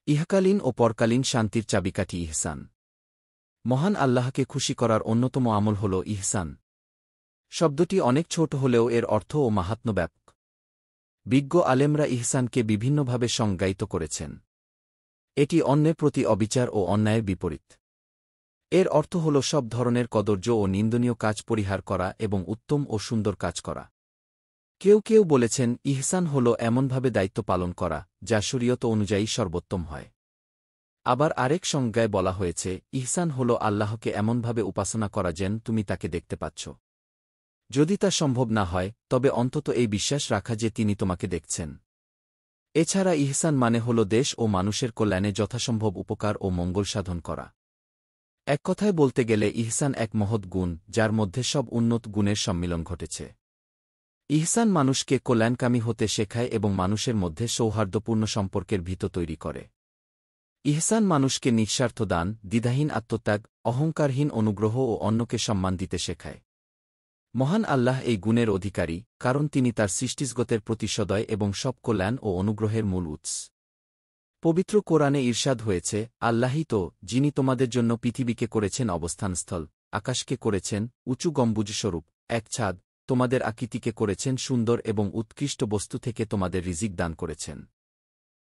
ইহকালীন ও পরকালীন শান্তির চাবিকাঠি ইহসান। মহান আল্লাহকে খুশি করার অন্যতম আমল হল ইহসান। শব্দটি অনেক ছোট হলেও এর অর্থ ও মাহাত্ম্য ব্যাপক। বিজ্ঞ আলেমরা ইহসানকে বিভিন্নভাবে সংজ্ঞায়িত করেছেন। এটি অন্যের প্রতি অবিচার ও অন্যায়ের বিপরীত। এর অর্থ হল সব ধরনের কদর্য ও নিন্দনীয় কাজ পরিহার করা এবং উত্তম ও সুন্দর কাজ করা। কেউ কেউ বলেছেন ইহসান হল এমনভাবে দায়িত্ব পালন করা যা শরীয়ত অনুযায়ী সর্বোত্তম হয়। আবার আরেক সংজ্ঞায় বলা হয়েছে ইহসান হল আল্লাহকে এমনভাবে উপাসনা করা যেন তুমি তাকে দেখতে পাচ্ছ। যদি তা সম্ভব না হয় তবে অন্তত এই বিশ্বাস রাখা যে তিনি তোমাকে দেখছেন। এছাড়া ইহসান মানে হল দেশ ও মানুষের কল্যাণে যথাসম্ভব উপকার ও মঙ্গল সাধন করা। এক কথায় বলতে গেলে ইহসান এক মহৎ গুণ যার মধ্যে সব উন্নত গুণের সম্মিলন ঘটেছে। ইহসান মানুষকে কল্যাণকামী হতে শেখায় এবং মানুষের মধ্যে সৌহার্দ্যপূর্ণ সম্পর্কের ভিত তৈরি করে। ইহসান মানুষকে নিঃস্বার্থ দান, দ্বিধাহীন আত্মত্যাগ, অহংকারহীন অনুগ্রহ ও অন্যকে সম্মান দিতে শেখায়। মহান আল্লাহ এই গুণের অধিকারী, কারণ তিনি তার সৃষ্টিজগতের প্রতি সদয় এবং সব কল্যাণ ও অনুগ্রহের মূল উৎস। পবিত্র কোরআনে ইরশাদ হয়েছে, আল্লাহই তো, যিনি তোমাদের জন্য পৃথিবীকে করেছেন অবস্থানস্থল, আকাশকে করেছেন উঁচু গম্বুজস্বরূপ, এক ছাদ, তোমাদের আকৃতিকে করেছেন সুন্দর এবং উৎকৃষ্ট বস্তু থেকে তোমাদের রিজিক দান করেছেন।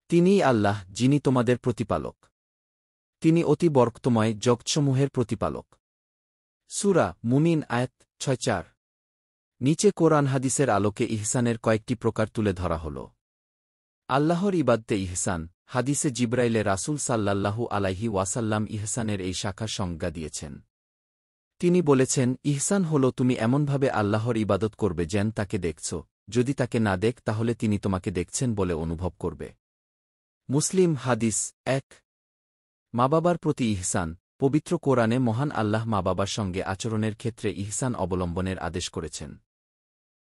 তিনিই আল্লাহ, যিনি তোমাদের প্রতিপালক। তিনি অতি বরকতময় জগৎসমূহের প্রতিপালক। সূরা মুমিন আয়াত ৬-৪। নিচে কোরআন হাদিসের আলোকে ইহসানের কয়েকটি প্রকার তুলে ধরা হল। আল্লাহর ইবাদতে ইহসান। হাদিসে জিবরাইলে রাসূল সাল্লাল্লাহু আলাইহি ওয়াসাল্লাম ইহসানের এই শাখার সংজ্ঞা দিয়েছেন। তিনি বলেছেন, ইহসান হল তুমি এমনভাবে আল্লাহর ইবাদত করবে যেন তাকে দেখছ, যদি তাকে না দেখ তাহলে তিনি তোমাকে দেখছেন বলে অনুভব করবে। মুসলিম হাদিস ১। মা-বাবার প্রতি ইহসান। পবিত্র কোরআনে মহান আল্লাহ মা-বাবার সঙ্গে আচরণের ক্ষেত্রে ইহসান অবলম্বনের আদেশ করেছেন।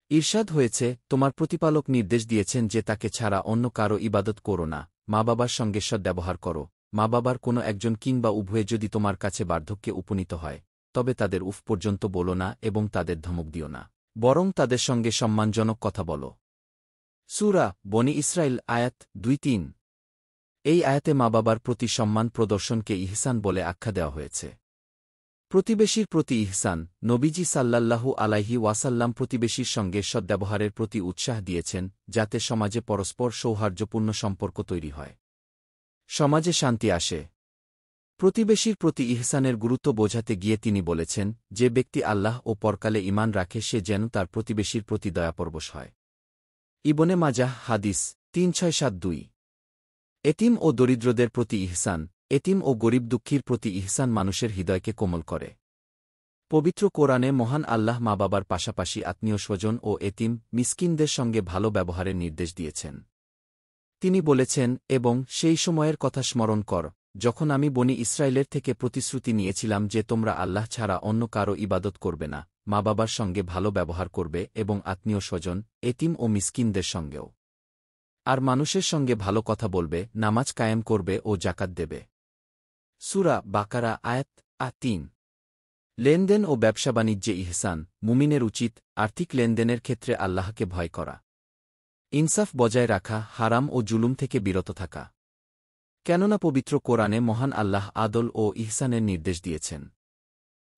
ইরশাদ হয়েছে, তোমার প্রতিপালক নির্দেশ দিয়েছেন যে তাকে ছাড়া অন্য কারো ইবাদত করো না, মা-বাবার সঙ্গে সদ্ব্যবহার করো। মা-বাবার কোনো একজন কিংবা উভয়ে যদি তোমার কাছে বার্ধক্যে উপনীত হয়, তবে তাদের উফ পর্যন্ত বলো না এবং তাদের ধমক দিও না, বরং তাদের সঙ্গে সম্মানজনক কথা বলো। সূরা বনী ইসরাইল আয়াত ২-৩। এই আয়াতে মা-বাবার প্রতি সম্মান প্রদর্শনকে ইহসান বলে আখ্যা দেওয়া হয়েছে। প্রতিবেশীর প্রতি ইহসান। নবীজি সাল্লাল্লাহু আলাইহি ওয়াসাল্লাম প্রতিবেশীর সঙ্গে সদ্ব্যবহারের প্রতি উৎসাহ দিয়েছেন, যাতে সমাজে পরস্পর সৌহার্দ্যপূর্ণ সম্পর্ক তৈরি হয়, সমাজে শান্তি আসে। প্রতিবেশীর প্রতি ইহসানের গুরুত্ব বোঝাতে গিয়ে তিনি বলেছেন, যে ব্যক্তি আল্লাহ ও পরকালে ঈমান রাখে সে যেন তার প্রতিবেশীর প্রতি দয়াপরবশ হয়। ইবনে মাজাহ হাদিস ৩৬৭২। এতিম ও দরিদ্রদের প্রতি ইহসান। এতিম ও গরিব দুঃখীর প্রতি ইহসান মানুষের হৃদয়কে কোমল করে। পবিত্র কোরআনে মহান আল্লাহ মা-বাবার পাশাপাশি আত্মীয় স্বজন ও এতিম মিসকিনদের সঙ্গে ভালো ব্যবহারের নির্দেশ দিয়েছেন। তিনি বলেছেন, এবং সেই সময়ের কথা স্মরণ কর যখন আমি বনী ইসরায়েলের থেকে প্রতিশ্রুতি নিয়েছিলাম যে তোমরা আল্লাহ ছাড়া অন্য কারো ইবাদত করবে না, মা-বাবার সঙ্গে ভালো ব্যবহার করবে এবং আত্মীয় স্বজন, এতিম ও মিসকিনদের সঙ্গেও। আর মানুষের সঙ্গে ভালো কথা বলবে, নামাজ কায়েম করবে ও জাকাত দেবে। সূরা বাকারা আয়াত ৩। লেনদেন ও ব্যবসা-বাণিজ্যে ইহসান। মুমিনের উচিত আর্থিক লেনদেনের ক্ষেত্রে আল্লাহকে ভয় করা, ইনসাফ বজায় রাখা, হারাম ও জুলুম থেকে বিরত থাকা। কেননা পবিত্র কোরআনে মহান আল্লাহ আদল ও ইহসানের নির্দেশ দিয়েছেন।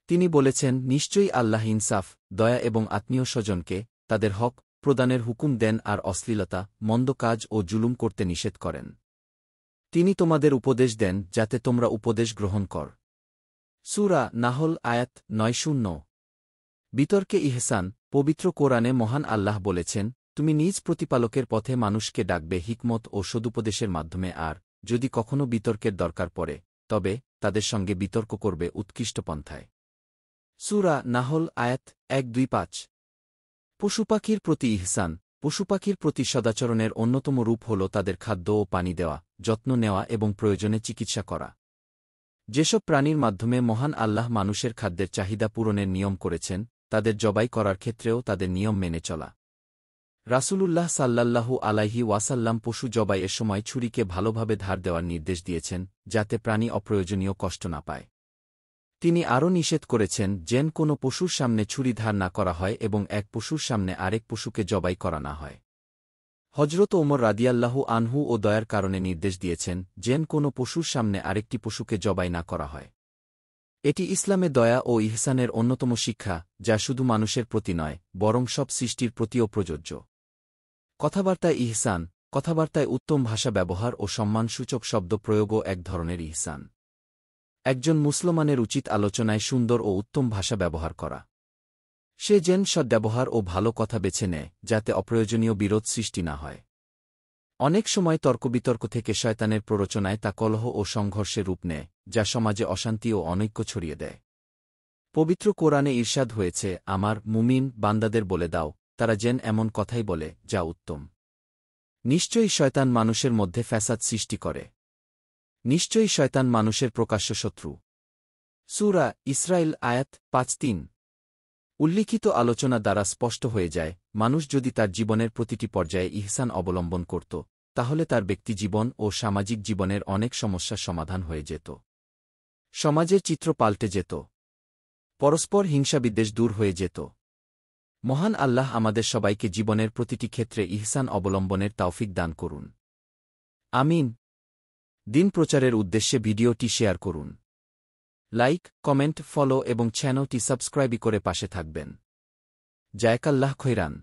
তিনি বলেছেন, নিশ্চয়ই আল্লাহ ইনসাফ, দয়া এবং আত্মীয় স্বজনকে তাদের হক প্রদানের হুকুম দেন আর অশ্লীলতা, মন্দ কাজ ও জুলুম করতে নিষেধ করেন। তিনি তোমাদের উপদেশ দেন যাতে তোমরা উপদেশ গ্রহণ কর। সূরা নাহল আয়াত ৯-০। বিতর্কে ইহসান। পবিত্র কোরআনে মহান আল্লাহ বলেছেন, তুমি নিজ প্রতিপালকের পথে মানুষকে ডাকবে হিকমত ও সদুপদেশের মাধ্যমে, আর যদি কখনও বিতর্কের দরকার পড়ে তবে তাদের সঙ্গে বিতর্ক করবে উৎকৃষ্ট পন্থায়। সূরা নাহল আয়াত ১-২-৫। পশুপাখির প্রতি ইহসান। পশুপাখির প্রতি সদাচরণের অন্যতম রূপ হল তাদের খাদ্য ও পানি দেওয়া, যত্ন নেওয়া এবং প্রয়োজনে চিকিৎসা করা। যেসব প্রাণীর মাধ্যমে মহান আল্লাহ মানুষের খাদ্যের চাহিদা পূরণের নিয়ম করেছেন, তাদের জবাই করার ক্ষেত্রেও তাদের নিয়ম মেনে চলা। রাসূলুল্লাহ সাল্লাল্লাহু আলাইহি ওয়াসাল্লাম পশু জবাইয়ের সময় ছুরিকে ভালোভাবে ধার দেওয়ার নির্দেশ দিয়েছেন, যাতে প্রাণী অপ্রয়োজনীয় কষ্ট না পায়। তিনি আরও নিষেধ করেছেন যেন কোনো পশুর সামনে ছুরি ধার না করা হয় এবং এক পশুর সামনে আরেক পশুকে জবাই করা না হয়। হজরত ওমর রাদিয়াল্লাহু আনহু ও দয়ার কারণে নির্দেশ দিয়েছেন যেন কোনো পশুর সামনে আরেকটি পশুকে জবাই না করা হয়। এটি ইসলামে দয়া ও ইহসানের অন্যতম শিক্ষা, যা শুধু মানুষের প্রতি নয় বরং সব সৃষ্টির প্রতিও প্রযোজ্য। কথাবার্তায় ইহসান, কথাবার্তায় উত্তম ভাষা ব্যবহার ও সম্মানসূচক শব্দ প্রয়োগও এক ধরনের ইহসান। একজন মুসলমানের উচিত আলোচনায় সুন্দর ও উত্তম ভাষা ব্যবহার করা। সে যেন সদ্ব্যবহার ও ভালো কথা বেছে নেয়, যাতে অপ্রয়োজনীয় বিরোধ সৃষ্টি না হয়। অনেক সময় তর্কবিতর্ক থেকে শয়তানের প্ররোচনায় তা কলহ ও সংঘর্ষে রূপ নেয়, যা সমাজে অশান্তি ও অনৈক্য ছড়িয়ে দেয়। পবিত্র কোরআনে ঈর্ষাদ হয়েছে, আমার মুমিন বান্দাদের বলে দাও, তারা যেন এমন কথাই বলে যা উত্তম। নিশ্চয়ই শয়তান মানুষের মধ্যে ফ্যাসাদ সৃষ্টি করে। নিশ্চয়ই শয়তান মানুষের প্রকাশ্য শত্রু। সূরা ইসরাঈল আয়াত ৫-৩। উল্লিখিত আলোচনা দ্বারা স্পষ্ট হয়ে যায়, মানুষ যদি তার জীবনের প্রতিটি পর্যায়ে ইহসান অবলম্বন করত, তাহলে তার ব্যক্তিজীবন ও সামাজিক জীবনের অনেক সমস্যার সমাধান হয়ে যেত। সমাজের চিত্র পাল্টে যেত। পরস্পর হিংসাবিদ্বেষ দূর হয়ে যেত। মহান আল্লাহ আমাদের সবাইকে জীবনের প্রতিটি ক্ষেত্রে ইহসান অবলম্বনের তৌফিক দান করুন। আমিন। দিন প্রচারের উদ্দেশ্যে ভিডিওটি শেয়ার করুন। লাইক, কমেন্ট, ফলো এবং চ্যানেলটি সাবস্ক্রাইব করে পাশে থাকবেন। জাযাকাল্লাহ খৈরান।